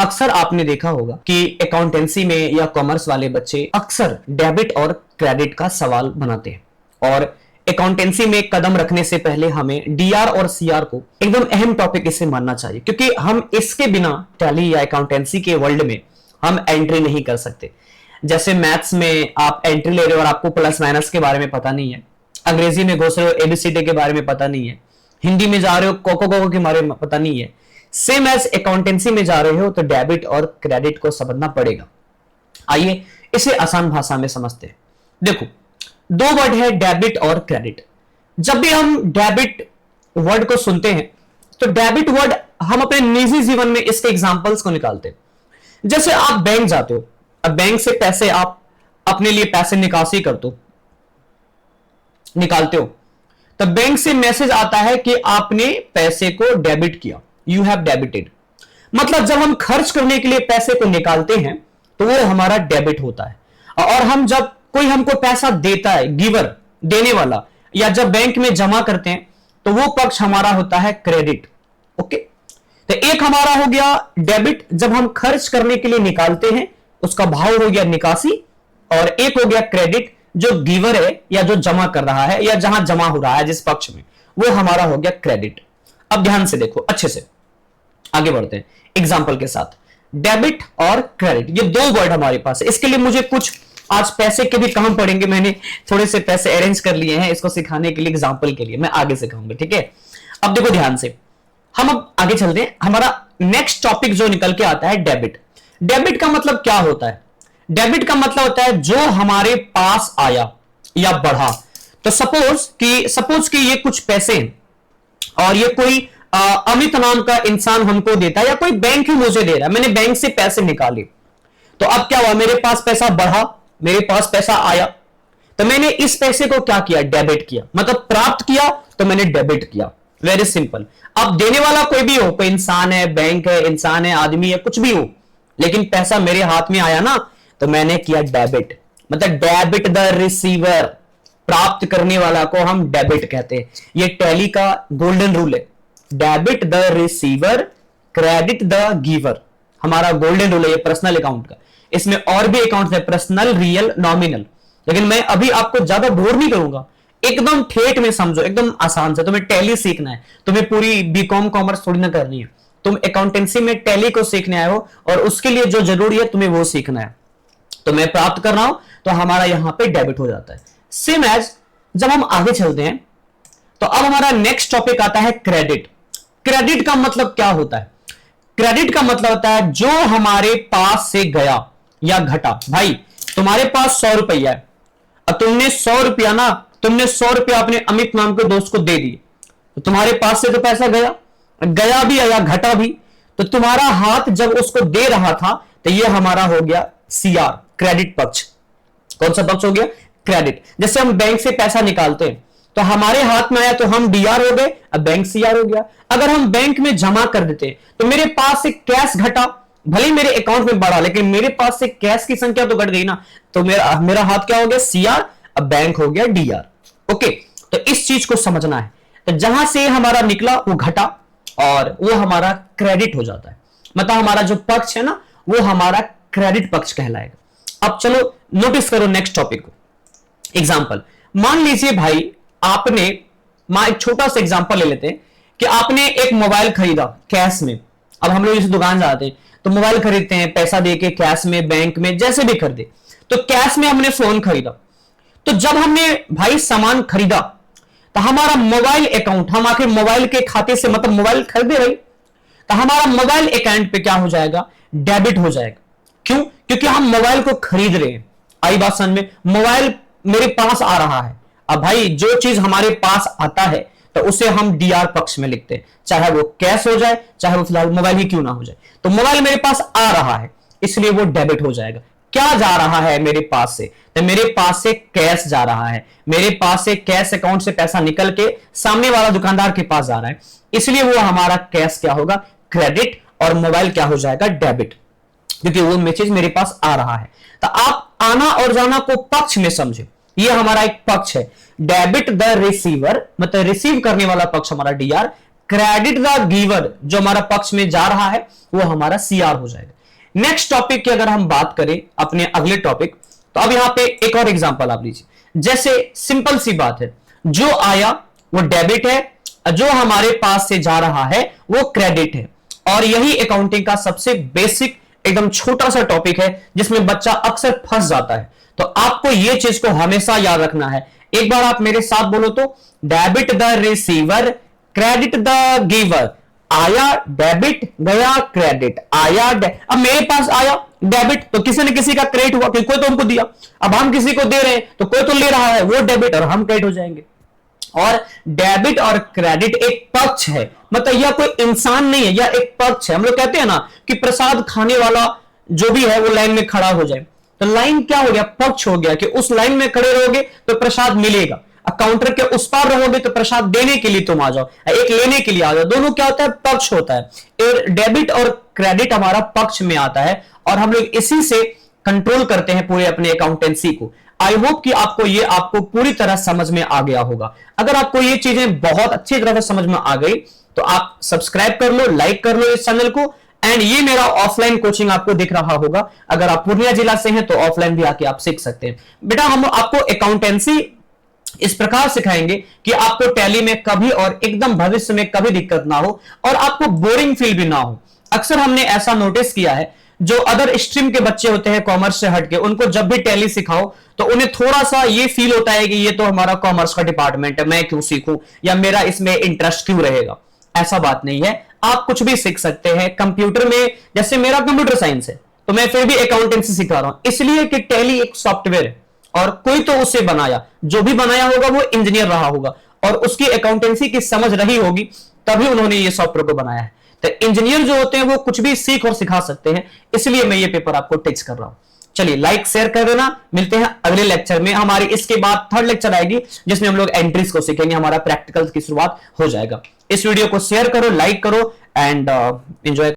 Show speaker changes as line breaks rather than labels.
अक्सर आपने देखा होगा कि अकाउंटेंसी में या कॉमर्स वाले बच्चे अक्सर डेबिट और क्रेडिट का सवाल बनाते हैं और अकाउंटेंसी में कदम रखने से पहले हमें डीआर और सीआर को एकदम अहम टॉपिक इसे मानना चाहिए, क्योंकि हम इसके बिना टैली या अकाउंटेंसी के वर्ल्ड में हम एंट्री नहीं कर सकते। जैसे मैथ्स में आप एंट्री ले रहे हो और आपको प्लस माइनस के बारे में पता नहीं है, अंग्रेजी में घुस रहे हो एबीसीडी के बारे में पता नहीं है, हिंदी में जा रहे हो कोको कोको के बारे में पता नहीं है, सेम एज अकाउंटेंसी में जा रहे हो तो डेबिट और क्रेडिट को समझना पड़ेगा। आइए इसे आसान भाषा में समझते हैं। देखो, दो वर्ड है डेबिट और क्रेडिट। जब भी हम डेबिट वर्ड को सुनते हैं तो डेबिट वर्ड हम अपने निजी जीवन में इसके एग्जांपल्स को निकालते हैं। जैसे आप बैंक जाते हो, अब बैंक से पैसे आप अपने लिए पैसे निकासी करते हो, निकालते हो, तब बैंक से मैसेज आता है कि आपने पैसे को डेबिट किया, यू हैव डेबिटेड। मतलब जब हम खर्च करने के लिए पैसे को निकालते हैं तो वो हमारा डेबिट होता है, और हम जब कोई हमको पैसा देता है, गिवर देने वाला, या जब बैंक में जमा करते हैं तो वो पक्ष हमारा होता है क्रेडिट। ओके, तो एक हमारा हो गया डेबिट जब हम खर्च करने के लिए निकालते हैं, उसका भाव हो गया निकासी, और एक हो गया क्रेडिट जो गिवर है या जो जमा कर रहा है या जहां जमा हो रहा है जिस पक्ष में, वो हमारा हो गया क्रेडिट। अब ध्यान से देखो, अच्छे से आगे बढ़ते हैं एग्जांपल के साथ। डेबिट और क्रेडिट ये दो वर्ड हमारे पास है। इसके लिए मुझे कुछ आज पैसे के भी काम पड़ेंगे, मैंने थोड़े से पैसे अरेंज कर लिए हैं इसको सिखाने के लिए, एग्जांपल के लिए मैं आगे सिखाऊंगा, ठीक है। अब देखो ध्यान से, हम अब आगे चलते हैं। हमारा नेक्स्ट टॉपिक जो निकल के आता है डेबिट। डेबिट का मतलब क्या होता है? डेबिट का मतलब होता है जो हमारे पास आया या बढ़ा। तो सपोज कि ये कुछ पैसे हैं और ये कोई अमित नाम का इंसान हमको देता है, या कोई बैंक ही मुझे दे रहा है, मैंने बैंक से पैसे निकाले, तो अब क्या हुआ, मेरे पास पैसा बढ़ा, मेरे पास पैसा आया, तो मैंने इस पैसे को क्या किया, डेबिट किया, मतलब प्राप्त किया तो मैंने डेबिट किया। Very simple. अब देने वाला कोई भी हो, कोई इंसान है, बैंक है, इंसान है, आदमी है, कुछ भी हो, लेकिन पैसा मेरे हाथ में आया ना, तो मैंने किया डेबिट। मतलब डेबिट द रिसीवर, प्राप्त करने वाला को हम डेबिट कहते हैं। ये टैली का गोल्डन रूल है, debit the receiver, credit the giver, हमारा गोल्डन रूल है ये पर्सनल अकाउंट का। इसमें और भी अकाउंट है, पर्सनल, रियल, नॉमिनल, लेकिन मैं अभी आपको ज्यादा बोर नहीं करूंगा, एकदम ठेठ में समझो, एकदम आसान से। तुम्हें टैली सीखना है, तुम्हें पूरी बीकॉम कॉमर्स थोड़ी ना करनी है, तुम अकाउंटेंसी में टैली को सीखने आए हो और उसके लिए जो जरूरी है तुम्हें वो सीखना है। तो मैं प्राप्त कर रहा हूं तो हमारा यहां पे डेबिट हो जाता है। सेम एज जब हम आगे चलते हैं तो अब हमारा नेक्स्ट टॉपिक आता है क्रेडिट। क्रेडिट का मतलब क्या होता है? क्रेडिट का मतलब होता है जो हमारे पास से गया या घटा। भाई तुम्हारे पास 100 रुपया है, अब तुमने 100 रुपया ना, तुमने 100 रुपया अपने अमित नाम के दोस्त को दे दिए, तो तुम्हारे पास से तो पैसा गया भी या घटा भी, तो तुम्हारा हाथ जब उसको दे रहा था तो ये हमारा हो गया सीआर, क्रेडिट पक्ष। कौन सा पक्ष हो गया? क्रेडिट। जैसे हम बैंक से पैसा निकालते हैं तो हमारे हाथ में आया तो हम डीआर हो गए, अब बैंक सीआर हो गया। अगर हम बैंक में जमा कर देते तो मेरे पास से कैश घटा, भले मेरे अकाउंट में बढ़ा, लेकिन मेरे पास से कैश की संख्या तो घट गई ना, तो मेरा हाथ क्या हो गया? सीआर, अब बैंक हो गया डीआर। ओके, तो इस चीज को समझना है। तो जहां से हमारा निकला वो घटा और वो हमारा क्रेडिट हो जाता है, मतलब हमारा जो पक्ष है ना वो हमारा क्रेडिट पक्ष कहलाएगा। अब चलो नोटिस करो नेक्स्ट टॉपिक को। एग्जांपल, मान लीजिए भाई आपने, एक छोटा सा एग्जांपल ले लेते हैं कि आपने एक मोबाइल खरीदा कैश में। अब हम लोग इस दुकान जाते हैं तो मोबाइल खरीदते हैं पैसा देके, कैश में, बैंक में, जैसे भी खरीदे। तो कैश में हमने फोन खरीदा, तो जब हमने भाई सामान खरीदा तो हमारा मोबाइल अकाउंट, हम आखिर मोबाइल के खाते से, मतलब मोबाइल खरीदे भाई, तो हमारा मोबाइल अकाउंट पे क्या हो जाएगा? डेबिट हो जाएगा। क्यों? क्योंकि हम मोबाइल को खरीद रहे हैं। आई बात समझ में? मोबाइल मेरे पास आ रहा है, अब भाई जो चीज हमारे पास आता है तो उसे हम डीआर पक्ष में लिखते हैं, चाहे वो कैश हो जाए, चाहे वो फिलहाल मोबाइल ही क्यों ना हो जाए। तो मोबाइल मेरे पास आ रहा है इसलिए वो डेबिट हो जाएगा। क्या जा रहा है मेरे पास से? तो मेरे पास से कैश जा रहा है, मेरे पास से कैश अकाउंट से पैसा निकल के सामने वाला दुकानदार के पास जा रहा है, इसलिए वो हमारा कैश क्या होगा? क्रेडिट, और मोबाइल क्या हो जाएगा? डेबिट, क्योंकि वो मैसेज मेरे पास आ रहा है। तो आप आना और जाना को पक्ष में समझे, ये हमारा एक पक्ष है। डेबिट द रिसीवर, मतलब रिसीव करने वाला पक्ष हमारा डीआर, क्रेडिट द गिवर, जो हमारा पक्ष में जा रहा है वो हमारा सीआर हो जाएगा। नेक्स्ट टॉपिक की अगर हम बात करें अपने अगले टॉपिक, तो अब यहां पे एक और एग्जांपल आप लीजिए। जैसे सिंपल सी बात है, जो आया वो डेबिट है, जो हमारे पास से जा रहा है वो क्रेडिट है। और यही अकाउंटिंग का सबसे बेसिक एकदम छोटा सा टॉपिक है जिसमें बच्चा अक्सर फंस जाता है। तो आपको यह चीज को हमेशा याद रखना है। एक बार आप मेरे साथ बोलो तो, debit the receiver, credit the giver. आया डेबिट, गया क्रेडिट, आया अब मेरे पास आया डेबिट, तो किसी न किसी का क्रेडिट हुआ, क्योंकि कोई तो हमको दिया। अब हम किसी को दे रहे हैं तो कोई तो ले रहा है, वो डेबिट और हम क्रेडिट हो जाएंगे। और डेबिट और क्रेडिट एक पक्ष है, मतलब यह कोई इंसान नहीं है, यह एक पक्ष है। हम लोग कहते हैं ना कि प्रसाद खाने वाला जो भी है वो लाइन में खड़ा हो जाए, तो लाइन क्या हो गया, पक्ष हो गया कि उस लाइन में खड़े रहोगे तो प्रसाद मिलेगा। काउंटर के उस पार रहोगे तो प्रसाद देने के लिए तुम आ जाओ, एक लेने के लिए आ जाओ। दोनों क्या होता है, पक्ष होता है। डेबिट और क्रेडिट हमारा पक्ष में आता है और हम लोग इसी से कंट्रोल करते हैं पूरे अपने अकाउंटेंसी को। आई होप कि आपको पूरी तरह समझ में आ गया होगा। अगर आपको ये चीजें बहुत अच्छी तरह से समझ में आ गई तो आप सब्सक्राइब कर लो, लाइक कर लो इस चैनल को। एंड ये मेरा ऑफलाइन कोचिंग आपको दिख रहा होगा, अगर आप पूर्णिया जिला से हैं तो ऑफलाइन भी आके आप सीख सकते हैं। बेटा हम आपको अकाउंटेंसी इस प्रकार सिखाएंगे कि आपको टैली में कभी और एकदम भविष्य में कभी दिक्कत ना हो और आपको बोरिंग फील भी ना हो। अक्सर हमने ऐसा नोटिस किया है, जो अदर स्ट्रीम के बच्चे होते हैं कॉमर्स से हटके, उनको जब भी टैली सिखाओ तो उन्हें थोड़ा सा ये फील होता है कि ये तो हमारा कॉमर्स का डिपार्टमेंट है, मैं क्यों सीखूं या मेरा इसमें इंटरेस्ट क्यों रहेगा। ऐसा बात नहीं है, आप कुछ भी सीख सकते हैं कंप्यूटर में। जैसे मेरा कंप्यूटर साइंस है तो मैं फिर भी अकाउंटेंसी सिखा रहा हूं, इसलिए कि टैली एक सॉफ्टवेयर है और कोई तो उसे बनाया, जो भी बनाया होगा वो इंजीनियर रहा होगा और उसकी अकाउंटेंसी की समझ रही होगी, तभी उन्होंने ये सॉफ्टवेयर को बनाया है। तो इंजीनियर जो होते हैं वो कुछ भी सीख और सिखा सकते हैं, इसलिए मैं ये पेपर आपको टीच कर रहा हूं। चलिए लाइक शेयर कर देना, मिलते हैं अगले लेक्चर में। हमारी इसके बाद थर्ड लेक्चर आएगी जिसमें हम लोग एंट्रीज को सीखेंगे, हमारा प्रैक्टिकल की शुरुआत हो जाएगा। इस वीडियो को शेयर करो, लाइक करो एंड एंजॉय